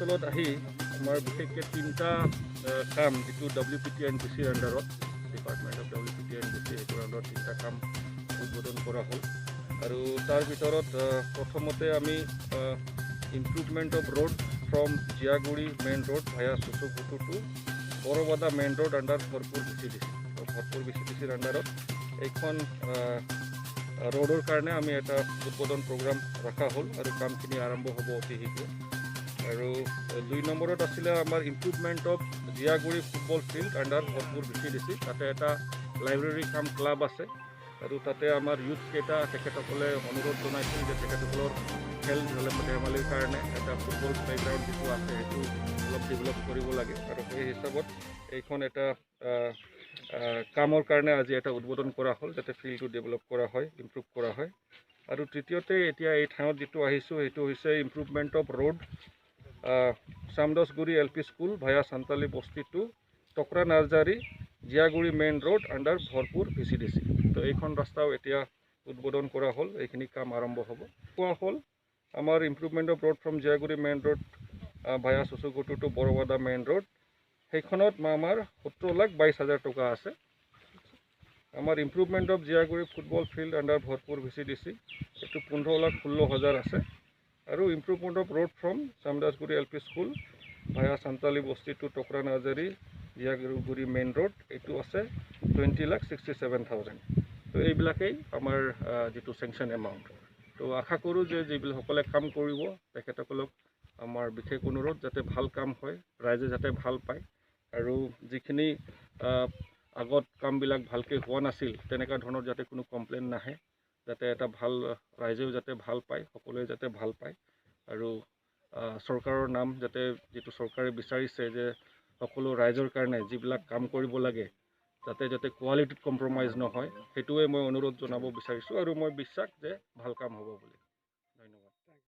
অঞ্চলত আহি আমাৰ বিশেষকৈ তিনিটা কাম যিটো WPTNBCৰ আণ্ডাৰত ডিপাৰ্টমেণ্ট অফ WPTNBC সেইটোৰ আণ্ডাৰত তিনিটা কাম উদ্বোধন কৰা হ'ল আৰু তাৰ ভিতৰত প্ৰথমতে আমি improvement of road from Jiyaguri main road via Chuchukutu to Borbada main road under Bharpur VCDC ভৰপুৰ VCDCৰ আণ্ডাৰত এইখন ৰোডৰ কাৰণে আমি এটা উদ্বোধন প্ৰগ্ৰাম ৰখা হ'ল আৰু কামখিনি আৰম্ভ হ'ব অতি শীঘ্ৰে আৰু 2 নম্বৰত আছিলে আমাৰ improvement of Jiyaguri football field under Bharpur VCDC তাতে এটা লাইব্ৰেৰী কাম ক্লাব আছে আৰু তাতে আমাৰ ইউথ কেইটা তেখেতসকলে অনুৰোধ জনাইছিল যে তেখেতসকলৰ খেল ধেমালিৰ কাৰণে এটা ফুটবল প্লেগ্ৰাউণ্ড যিটো আছে সেইটো অলপ ডেভেলপ কৰিব লাগে আৰু সেই হিচাপত এইখন এটা কামৰ কাৰণে আজি এটা উদ্বোধন কৰা হ'ল যাতে ফিল্ডটো ডেভেলপ কৰা হয় ইম্প্ৰুভ কৰা হয় আৰু তৃতীয়তে এতিয়া এই ঠাইত যিটো আহিছোঁ সেইটো হৈছে improvement of road Chamdasguri LP school via Santali Basti to Tokra Narzary Jiyaguri main road under Bharpur VCDC তো এইখন ৰাস্তাও এতিয়া উদ্বোধন কৰা হ'ল এইখিনি কাম আৰম্ভ হ'ব কোৱা হ'ল আমাৰ improvement of road from Jiyaguri main road via Chuchukutu to Borbada main road সেইখনত আমাৰ 17,22,000 টকা আছে আমাৰ improvement of Jiyaguri football field under Bharpur VCDC এইটো 15,16,000 আছে আৰু improvement of road from Chamdasguri LP school via Santali Basti to Tokra Narzary Jiyaguri main road এইটো আছে 20,67,000 তো এইবিলাকেই আমাৰ যিটো চেংচন এমাউণ্ট তো আশা কৰোঁ যে যিসকলে কাম কৰিব তেখেতসকলক আমাৰ বিশেষ অনুৰোধ যাতে ভাল কাম হয় ৰাইজে যাতে ভাল পায় আৰু যিখিনি আগত কামবিলাক ভালকৈ হোৱা নাছিল তেনেকুৱা ধৰণৰ যাতে কোনো কমপ্লেইন নাহে যাতে এটা ভাল ৰাইজেও যাতে ভাল পায় সকলোৱে যাতে ভাল পায় আৰু চৰকাৰৰ নাম যাতে যিটো চৰকাৰে বিচাৰিছে যে সকলো ৰাইজৰ কাৰণে যিবিলাক কাম কৰিব লাগে যাতে কোৱালিটিত কম্প্ৰমাইজ নহয় সেইটোৱে মই অনুৰোধ জনাব বিচাৰিছোঁ আৰু মই বিশ্বাস যে ভাল কাম হ'ব বুলি